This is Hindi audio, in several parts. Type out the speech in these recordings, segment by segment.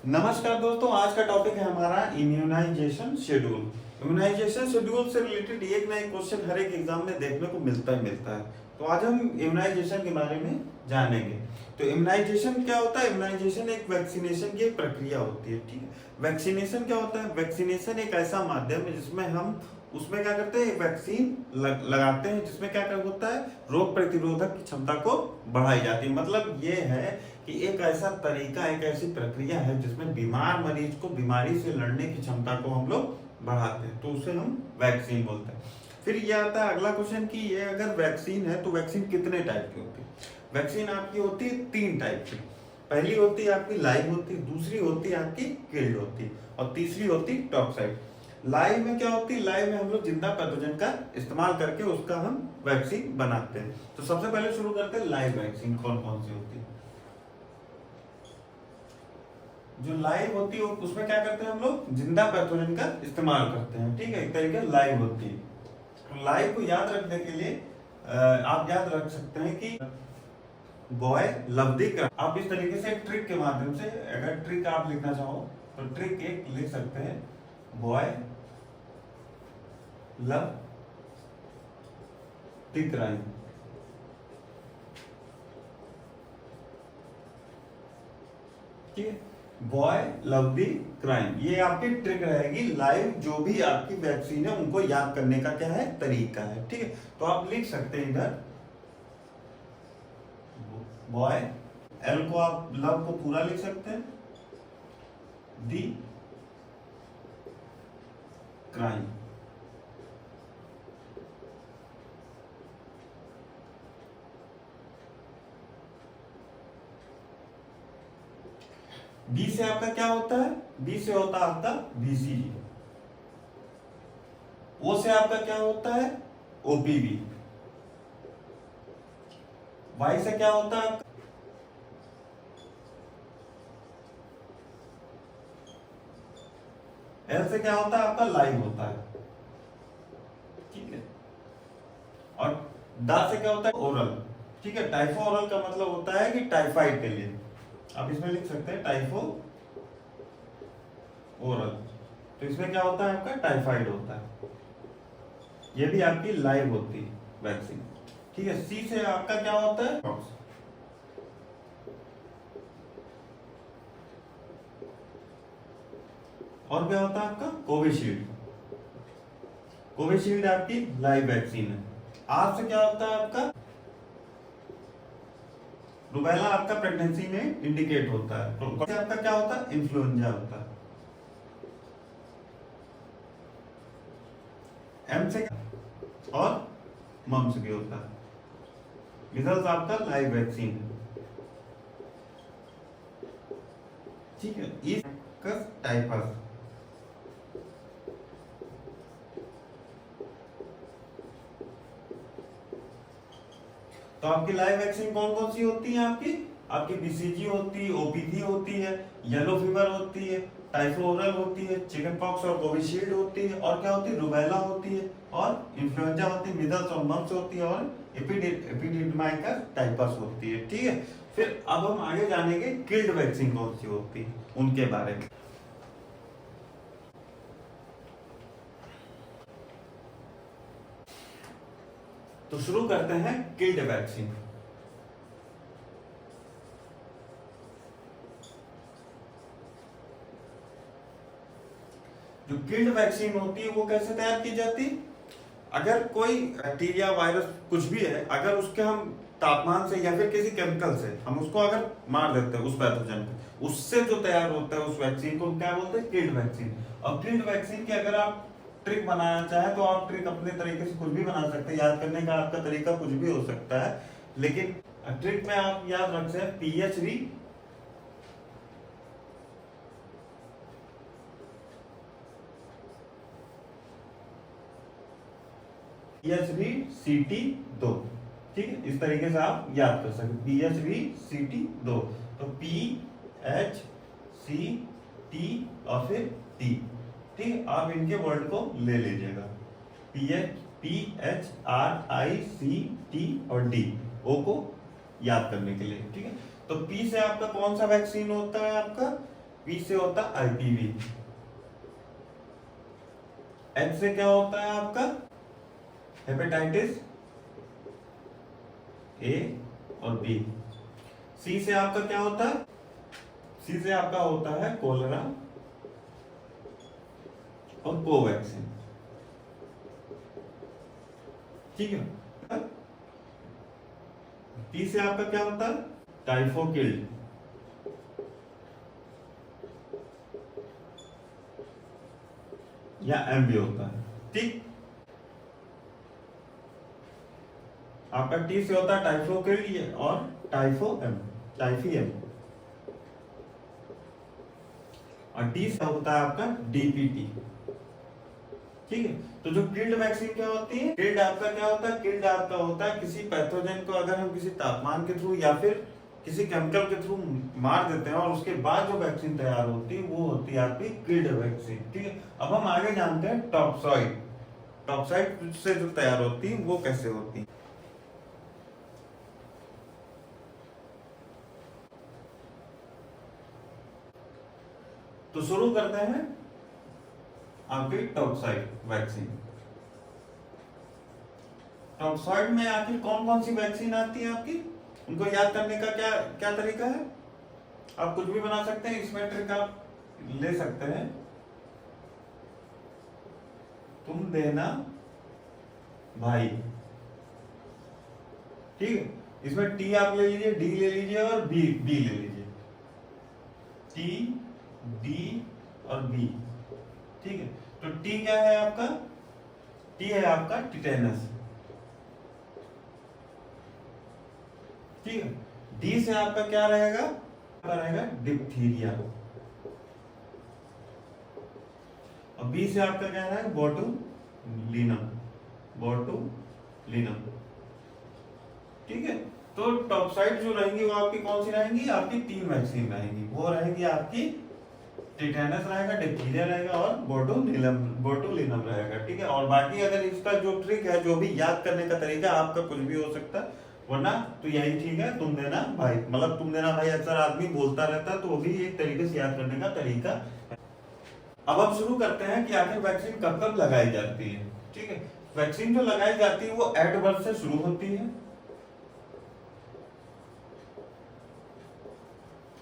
नमस्कार दोस्तों, आज का टॉपिक है हमारा इम्यूनाइजेशन शेड्यूल। इम्यूनाइजेशन शेड्यूल से रिलेटेड एक ना एक क्वेश्चन हर एक एग्जाम में देखने को मिलता ही मिलता है। तो आज हम इम्यूनाइजेशन के बारे में जानेंगे। तो इम्यूनाइजेशन क्या होता है? इम्यूनाइजेशन एक वैक्सीनेशन की एक प्रक्रिया होती है। ठीक है, वैक्सीनेशन क्या होता है? वैक्सीनेशन एक ऐसा माध्यम है जिसमें हम उसमें क्या करते हैं, वैक्सीन लगाते हैं, जिसमें क्या कर होता है, रोग प्रतिरोधक की क्षमता को बढ़ाई जाती है। मतलब ये है कि एक ऐसा तरीका, एक ऐसी प्रक्रिया है जिसमें बीमार मरीज को बीमारी से लड़ने की क्षमता को हम लोग बढ़ाते हैं, तो उसे हम वैक्सीन बोलते हैं। फिर ये आता है अगला क्वेश्चन कि ये अगर वैक्सीन है तो वैक्सीन कितने टाइप की होती है? वैक्सीन आपकी होती है 3 टाइप की। पहली होती है आपकी लाइव होती है, दूसरी होती है आपकी किल्ड होती है, और तीसरी होती है टॉक्साइड। लाइव में क्या होती है? लाइव में हम लोग जिंदा पैथोजन का इस्तेमाल करके उसका हम वैक्सीन बनाते हैं। तो सबसे पहले शुरू करते हैं लाइव वैक्सीन कौन कौन सी होती है। जो लाइव होती है उसमें क्या करते हैं हम लोग, जिंदा पैथोजन का इस्तेमाल करते हैं। ठीक है, एक तरीके लाइव होती है। लाइव को याद रखने के लिए आप याद रख सकते हैं कि बॉय लवदी का, आप इस तरीके से ट्रिक के माध्यम से, अगर ट्रिक आप लिखना चाहो तो ट्रिक एक लिख सकते हैं, बॉय लव द क्राइम। ठीक है, बॉय लव द क्राइम, ये आपकी ट्रिक रहेगी। लाइव जो भी आपकी वैक्सीन है उनको याद करने का क्या है, तरीका है। ठीक है, तो आप लिख सकते हैं इधर बॉय, एल को आप लव को पूरा लिख सकते हैं, दी क्राइम। बी से आपका क्या होता है? बी से होता है आपका बीसीजी। ओ से आपका क्या होता है? ओपीवी। वाई से क्या होता है आपका? एल से क्या होता है आपका? लाइव होता है। ठीक है, और दा से क्या होता है? ओरल। ठीक है, टाइफो ओरल का मतलब होता है कि टाइफाइड के लिए आप इसमें लिख सकते हैं टाइफो ओरल। तो इसमें क्या होता है आपका? टाइफाइड होता है। ये भी आपकी लाइव होती है वैक्सीन। ठीक है, सी से आपका क्या होता है? और क्या होता है आपका? कोविशील्ड। कोविशील्ड आपकी लाइव वैक्सीन है। आर से क्या होता है आपका? रुबेला आपका प्रेगनेंसी में इंडिकेट होता है। तो आपका क्या होता है? इन्फ्लुएंजा होता है। एम से और मम्स भी होता है। मिजल्स आपका लाइव वैक्सीन है। ठीक है, इस टाइफस। तो आपकी लाइव वैक्सीन कौन कौन सी होती है? आपकी बीसीजी होती है, ओपीवी होती है, येलो फीवर होती है, टाइफोरल होती है, चिकन पॉक्स और कोविशील्ड होती है, और क्या होती है? रुबेला होती है, और इन्फ्लुएंजा होती है, मिजल्स और मम्स होती है, और एपिडेमियाइकस टाइफस होती है। ठीक है, फिर अब हम आगे जानेंगे किल्ड वैक्सीन कौन सी होती है उनके बारे में। तो शुरू करते हैं किल्ड वैक्सीन। जो किल्ड वैक्सीन होती है वो कैसे तैयार की जाती है? अगर कोई बैक्टीरिया वायरस कुछ भी है, अगर उसके हम तापमान से या फिर किसी केमिकल से हम उसको अगर मार देते हैं, उस पैथोजन को, उससे जो तैयार होता है उस वैक्सीन को क्या बोलते हैं? Killed vaccine. और किल्ड वैक्सीन की अगर आप ट्रिक बनाना चाहे तो आप ट्रिक अपने तरीके से कुछ भी बना सकते हैं। याद करने का आपका तरीका कुछ भी हो सकता है, लेकिन ट्रिक में आप याद रख सकते हैं पीएचडी पीएचडी सीटी 2। ठीक है, इस तरीके से आप याद कर सकते हैं पीएचडी सीटी 2। तो पी एच सी टी और फिर टी। ठीक है, आप इनके वर्ड को ले लीजिएगा, P H R I C T और डी, ओ को याद करने के लिए। ठीक है, तो पी से आपका कौन सा वैक्सीन होता है? आपका पी से होता है आईपीवी, एच से क्या होता है आपका हेपेटाइटिस ए और बी, सी से आपका क्या होता है, सी से आपका होता है कोलेरा और कोवैक्सीन, ठीक है। टी से आपका क्या होता है टाइफोकिल्ड, या एम भी होता है, ठीक। आपका टी से होता है टाइफोकिल्ड और टाइफो एम, टाइफी एम, और डी से होता है आपका डीपीटी, ठीक है। तो जो किल्ड वैक्सीन क्या होती है, किल्ड आपका क्या होता है, किल्ड आपका होता है किसी पैथोजन को अगर हम किसी तापमान के थ्रू या फिर किसी केमिकल के थ्रू मार देते हैं और उसके बाद जो वैक्सीन तैयार होती है वो होती है आपकी किल्ड वैक्सीन, ठीक है। अब हम आगे जानते हैं टॉक्सॉइड, टॉक्सॉइड से जो तैयार होती है वो कैसे होती है। तो शुरू करते हैं आपकी टॉक्सॉइड वैक्सीन। टॉक्सॉइड में आखिर कौन कौन सी वैक्सीन आती है आपकी, उनको याद करने का क्या क्या तरीका है, आप कुछ भी बना सकते हैं, इसमें ट्रिक आप ले सकते हैं। तुम देना भाई, ठीक है। इसमें टी आप ले लीजिए, डी ले लीजिए और बी बी ले लीजिए, टी डी और बी, ठीक है। तो टी क्या है आपका, टी है आपका टिटेनस, ठीक है। डी से आपका क्या रहेगा, रहेगा डिप्थीरिया, और बी से आपका क्या रहेगा बोटुलिनम, बोटुलिनम, ठीक है। तो टॉक्साइड जो रहेंगी वो आपकी कौन सी रहेंगी, आपकी 3 वैक्सीन रहेंगी, वो रहेगी आपकी टिटेनस रहेगा, डिप्थीरिया रहेगा और बोटुलिनम रहेगा, ठीक है। और बाकी अगर इसका जो ट्रिक है, जो भी याद करने का तरीका आपका कुछ भी हो सकता है, वरना तो यही ठीक है, तुम देना भाई, मतलब तुम देना भाई अक्सर आदमी बोलता रहता है तो वो भी एक तरीके से याद करने का तरीका है। अब हम शुरू करते हैं कि आखिर वैक्सीन कब कब लगाई जाती है, ठीक है। वैक्सीन जो लगाई जाती है वो एट बर्थ से शुरू होती है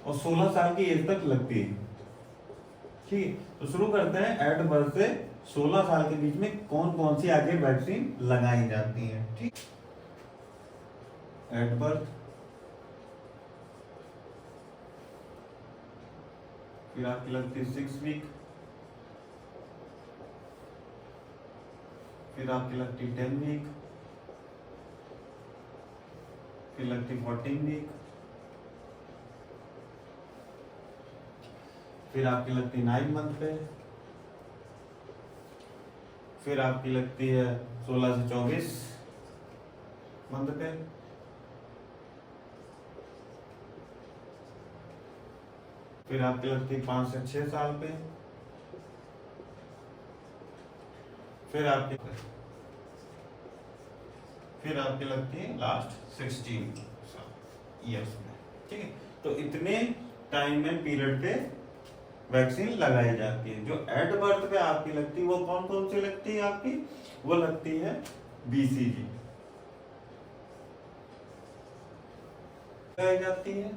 और 16 साल की एज तक लगती है, ठीक है। तो शुरू करते हैं एट बर्थ से 16 साल के बीच में कौन कौन सी आगे वैक्सीन लगाई जाती है, ठीक। एट बर्थ, फिर आपकी लगती है 6 वीक, फिर आपकी लगती 10 वीक, फिर लगती 14 वीक, फिर आपकी लगती 9 मंथ पे, फिर आपकी लगती है 16 से 24 मंथ पे, फिर आपकी लगती है 5 से 6 साल पे, फिर आपकी लगती है लास्ट 16 ईयर्स में, ठीक है। तो इतने टाइम में पीरियड पे वैक्सीन लगाई जाती है। जो एट बर्थ पे आपकी लगती है वो कौन कौन सी लगती है आपकी, वो लगती है बीसीजी लगाई जाती है,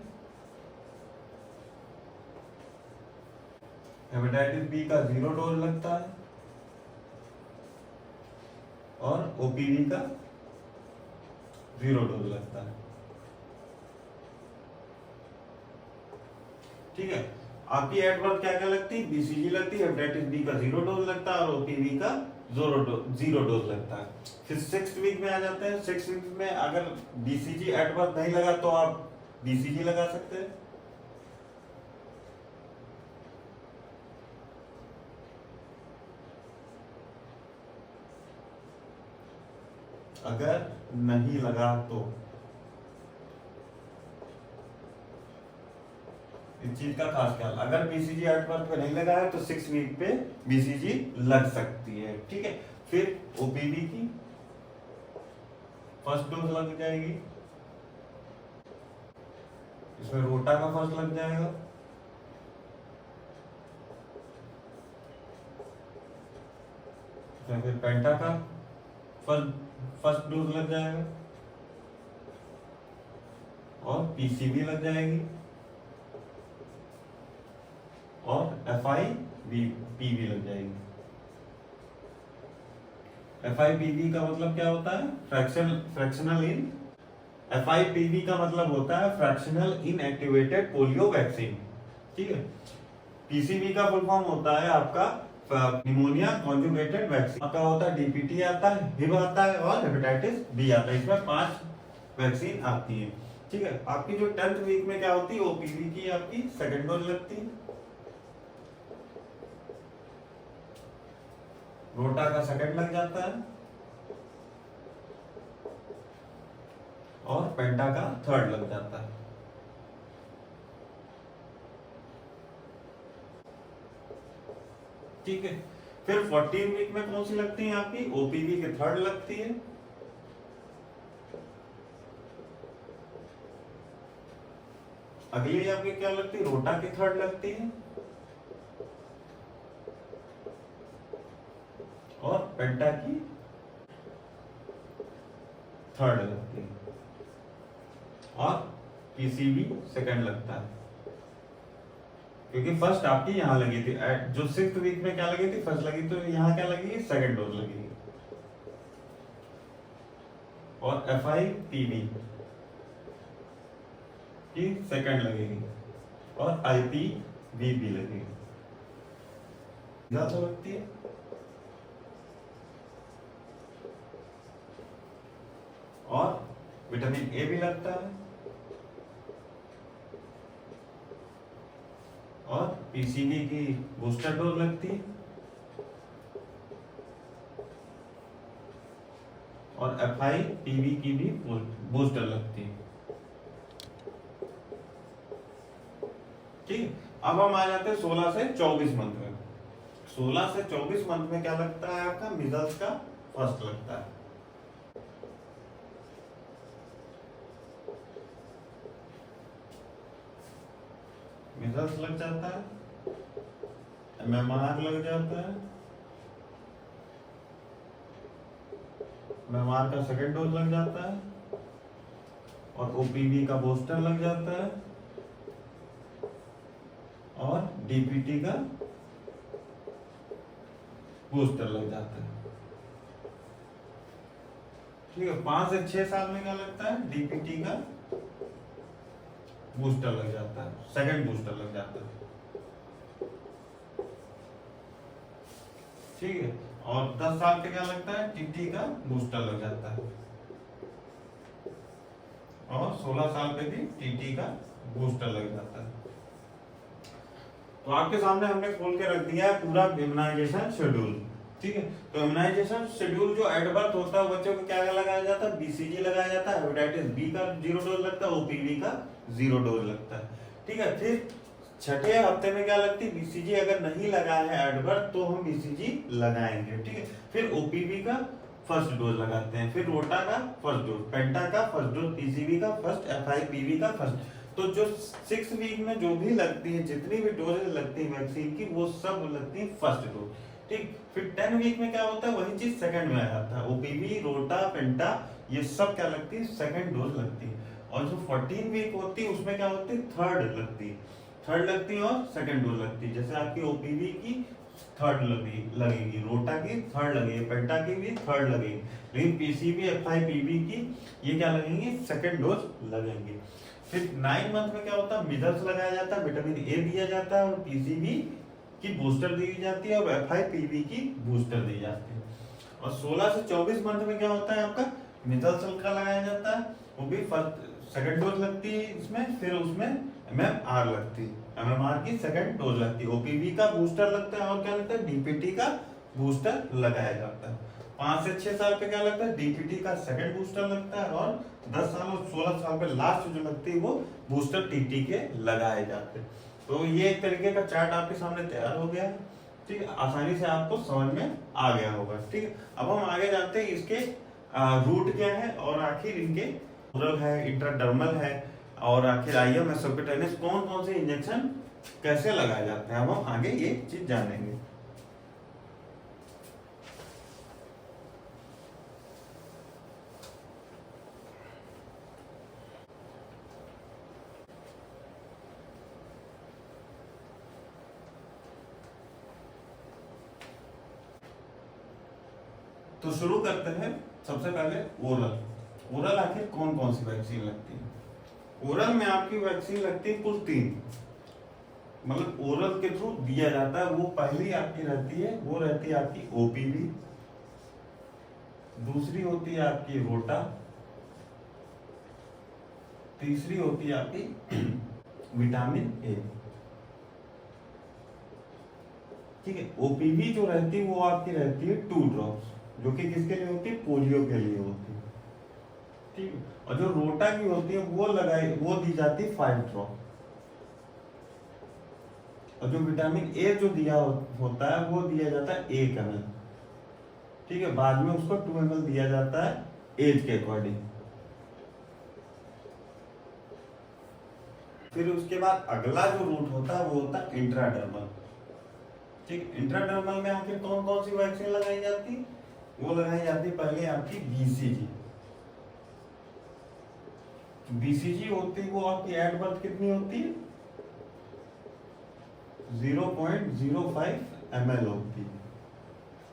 हेपेटाइटिस बी का 0 डोज लगता है और ओपीवी का 0 डोज लगता है, ठीक है। आपकी एट बर्थ क्या क्या लगती है, बीसीजी लगती है, हेपेटाइटिस बी का 0 डोज लगता है और ओपीवी का 0 डोज लगता है। फिर 6 वीक में आ जाते हैं। 6 वीक में अगर बीसीजी एट बर्थ नहीं लगा तो आप बीसीजी लगा सकते हैं, अगर नहीं लगा तो इस चीज का खास ख्याल, अगर बीसीजी एट बर्थ पे नहीं लगा है तो 6 वीक पे बीसीजी लग सकती है, ठीक है। फिर ओपीवी की फर्स्ट डोज लग जाएगी, इसमें रोटा का फर्स्ट लग जाएगा, तो फिर पेंटा का फर्स्ट डोज लग जाएगा और पीसीबी लग जाएगी और एफआईपीवी लग जाएगी। एफआईपीवी का मतलब क्या होता है? फ्रैक्शनल इन एफआईपीवी का मतलब होता है फ्रैक्शनल इनएक्टिवेटेड पोलियो वैक्सीन। ठीक है। पीसीबी का फुल फॉर्म होता है आपका निमोनिया कॉन्जुगेटेड वैक्सीन। आपका होता है डीपीटी आता है, हिब आता है और हेपेटाइटिस बी आता है। इसमें 5 वैक्सीन आती है। ठीक है। आपकी जो 10th वीक में क्या होती है? ओपीवी की आपकी सेकंड डोज लगती है, रोटा का सेकंड लग जाता है और पेंटा का थर्ड लग जाता है। ठीक है। फिर 14 वीक में कौन सी लगती है? आपकी ओपीवी के थर्ड लगती है, अगली आपकी क्या लगती है? रोटा की थर्ड लगती है और पेंटा की थर्ड लगती है और पीसीबी सेकंड लगता है, क्योंकि फर्स्ट आपकी यहाँ लगी थी। जो 6th वीक में क्या लगी थी? फर्स्ट लगी, तो यहाँ क्या लगेगी? सेकंड डोज लगेगी। और एफआईपीवी की सेकंड लगेगी और आईपीवी भी लगेगी। ज्यादा लगती है और विटामिन ए भी लगता है और पीसीबी की बूस्टर डोज लगती है और एफआईपीवी की भी बूस्टर लगती है। ठीक। अब हम आ जाते हैं 16 से 24 मंथ में। 16 से 24 मंथ में क्या लगता है? आपका मिजल्स का फर्स्ट लगता है। मिजल्स लग जाता है, एमएमआर लग जाता है, एमएमआर का सेकंड डोज लग जाता है और ओपीवी का बूस्टर लग जाता है और डीपीटी का बूस्टर लग जाता है। ठीक है। 5 से 6 साल में क्या लगता है? डीपीटी का बूस्टर लग जाता है, सेकंड बूस्टर लग जाता है। ठीक है। और 10 साल पे क्या लगता है? टीटी का बूस्टर लग जाता है और 16 साल पे भी टीटी का बूस्टर लग जाता है। तो आपके सामने हमने खोल के रख दिया है पूरा इम्यूनाइजेशन शेड्यूल। ठीक है। तो इम्यूनाइजेशन शेड्यूल जो एट बर्थ होता है बच्चों को क्या लगाया जाता है? बीसीजी लगाया जाता है, हेपेटाइटिस बी का 0 डोज लगता है, ओपीवी का 0 डोज लगता है। ठीक है। फिर छठे हफ्ते में क्या लगती है? बीसीजी अगर नहीं लगाया है एट बर्थ तो हम बीसीजी लगाएंगे। ठीक है। फिर ओपीवी का फर्स्ट डोज लगाते हैं, फिर रोटा का फर्स्ट डोज, पेंटा का फर्स्ट डोज, पीसीबी का फर्स्ट, एफआईपीवी का फर्स्ट। तो जो 6 वीक में जो भी लगती है, जितनी भी डोजेज लगती है वैक्सीन की, वो सब लगती है फर्स्ट डोज। ठीक। फिर 10 वीक में क्या होता है? वही चीज सेकंड में आ जाता है। ओपीवी, रोटा, पेंटा ये सब क्या लगती है? सेकंड डोज लगती है। और जो 14 वीक होती है उसमें क्या होती है? थर्ड लगती है। थर्ड लगती है और सेकंड डोज लगती है। जैसे आपकी ओपीवी की थर्ड लगेगी, रोटा की थर्ड लगेगी, पेंटा की भी थर्ड लगेगी, लेकिन पीसीबी, एफआईपीवी की ये क्या लगेंगी? सेकंड डोज लगेंगी। फिर 9 मंथ में क्या होता है? मिजल्स लगाया जाता है, विटामिन ए दिया जाता है और पीसीबी की बूस्टर दी जाती है और एफआईपीवी की बूस्टर दी जाती है। और 16 से 24 मंथ में क्या होता है? आपका मिजल्स का लगाया जाता है, वो भी फर्स्ट सेकंड डोज लगती है इसमें, फिर उसमें एमएमआर लगती है, एमएमआर की सेकंड डोज लगती है, ओपीवी का बूस्टर लगता है और क्या लगता है? डीपीटी का बूस्टर लगाया जाता है। 5 से 6 साल पे क्या लगता है? डीपीटी का सेकंड बूस्टर लगता है और 10 साल और 16 साल पे लास्ट जो लगती है वो बूस्टर टीटी के लगाए जाते हैं। तो ये एक तरीके का चार्ट आपके सामने तैयार हो गया है। ठीक है। आसानी से आपको समझ में आ गया होगा। ठीक है। अब हम आगे जानते हैं इसके रूट क्या है और आखिर इनके ओरल है, इंट्राडर्मल है और आखिर आईएम सबक्यूटेनियस कौन कौन से इंजेक्शन कैसे लगाए जाते हैं। अब हम आगे ये चीज जानेंगे। तो शुरू करते हैं सबसे पहले ओरल आखिर कौन कौन सी वैक्सीन लगती है। ओरल में आपकी वैक्सीन लगती है कुल 3, मतलब ओरल के थ्रू दिया जाता है। वो पहली आपकी रहती है, वो रहती है आपकी ओपीवी, दूसरी होती है आपकी रोटा, तीसरी होती है आपकी विटामिन ए। ठीक है, ओपीवी जो रहती है वो आपकी रहती है 2 ड्रॉप्स, जो कि किसके लिए होती है, पोलियो के लिए होती है। ठीक है, और जो रोटा की होती है वो दी जाती है 5 ड्रॉप, और जो विटामिन ए जो दिया होता है वो दिया जाता है 1 ml। ठीक है, बाद में उसको 2 ml दिया जाता है एज के अकॉर्डिंग। फिर उसके बाद अगला जो रूट होता है वो होता है इंट्राडर्मल। ठीक, इंट्राडर्मल में आखिर कौन कौन सी वैक्सीन लगाई जाती, वो लगाई जाती पहले आपकी बीसीजी। बीसीजी होती है वो आपकी एट बर्थ कितनी होती है, 0.05 ml होती है।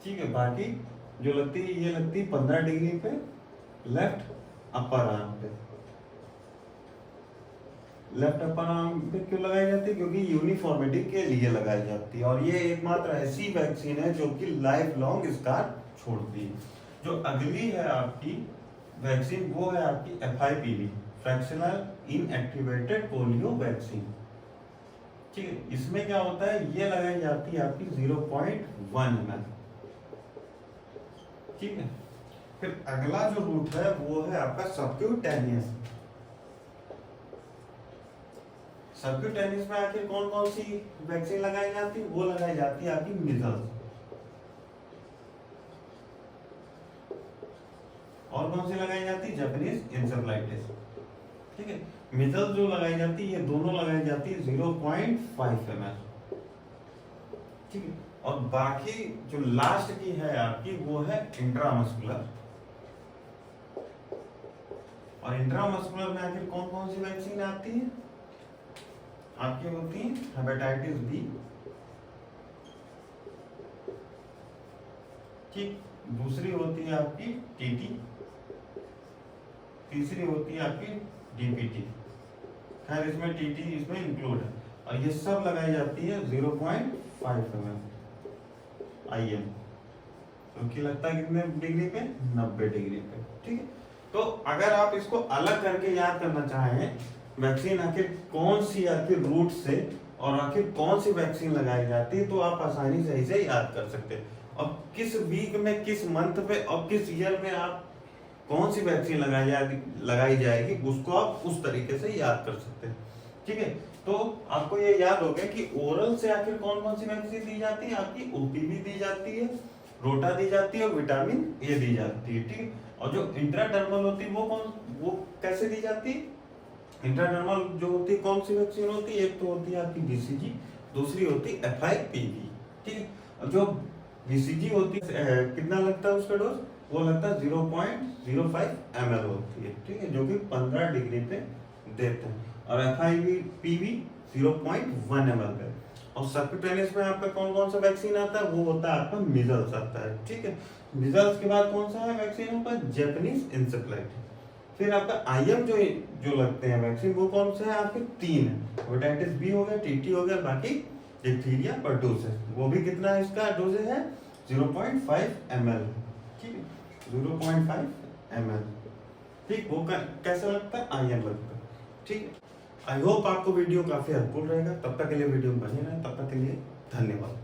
ठीक है, बाकी जो लगती है ये लगती है 15 डिग्री पे लेफ्ट अपर आर्म पे। लेफ्ट अपर आर्म पे क्यों लगाई जाती है, क्योंकि यूनिफॉर्मिटी के लिए लगाई जाती है, और ये एकमात्र ऐसी वैक्सीन है जो कि लाइफ लॉन्ग स्कार छोड़ती है। जो अगली है आपकी वैक्सीन वो है आपकी FIPV, fractional inactivated polio vaccine. ठीक है, इसमें क्या होता है, ये लगाई जाती है आपकी 0.1 ml। ठीक है, फिर अगला जो रूट है वो है आपका सबक्यूटेनियस। सबक्यूटेनियस में आखिर कौन कौन सी वैक्सीन लगाई जाती है, वो लगाई जाती है आपकी मीजल्स, और कौन सी लगाई जाती है, जापानीज इंसेफ्लाइटिस। ठीक है, मीजल्स जो लगाई जाती है ये दोनों लगाई जाती है 0.5 ml। ठीक है, और बाकी जो लास्ट की है आपकी वो है इंट्रामस्कुलर। और इंट्रामस्कुलर में आखिर कौन कौन सी वैक्सीन आती है, आपकी होती है हेपेटाइटिस बी। ठीक, दूसरी होती है आपकी टीटी, तीसरी होती है आपकी डीपीटी। खैर इसमें टीटी इसमें इंक्लूड है, और ये सब लगाई जाती है 0.5 ml IM, क्योंकि लगता है कितने डिग्री पे, 90 डिग्री पे। ठीक है, तो अगर आप इसको अलग करके याद करना चाहें वैक्सीन आखिर कौन सी आखिर रूट से और आखिर कौन सी वैक्सीन लगाई जाती है, तो आप आसानी से इसे याद कर सकते हैं। और किस वीक में, किस मंथ पे और किस ईयर में आप कौन सी वैक्सीन लगाई जाएगी उसको आप उस तरीके से याद कर सकते हैं। ठीक है, तो आपको ये याद हो गया कि ओरल से आखिर कौन कौन सी वैक्सीन दी जाती है, आपकी ओपीवी दी जाती है, रोटा दी जाती है, और विटामिन ए दी जाती है। ठीक, और जो इंट्राडर्मल होती है वो कैसे दी जाती है, इंट्राडर्मल जो होती है कौन सी वैक्सीन होती है, एक तो होती है आपकी बीसीजी, दूसरी होती है FIPV। ठीक है, और जो बीसीजी होती है कितना लगता है उसका डोज, वो लगता है 0.05 ml होती है। ठीक है, जो कि 15 डिग्री पे देते हैं, और FIPV 0.1 ml पे। और सबक्यूटेनियस में आपका कौन कौन सा वैक्सीन आता है, वो होता है आपका मीजल्स आता है। ठीक है, मीजल्स के बाद कौन सा है वैक्सीन आपका, जापानीज इंसेफ्लाइटिस। फिर आपका IM जो लगते हैं वैक्सीन वो कौन से हैं आपके, 3 है, हेपेटाइटिस बी हो गया, टीटी हो गया, बाकी डिप्थीरिया परटूसिस, वो भी कितना है इसका डोज है 0.5 ml। ठीक है, 0.5 ml। ठीक, वो कैसा लगता है, IM लगता है। ठीक, आई होप आपको वीडियो काफी हेल्पफुल रहेगा। तब तक के लिए वीडियो बने रहे, तब तक के लिए धन्यवाद।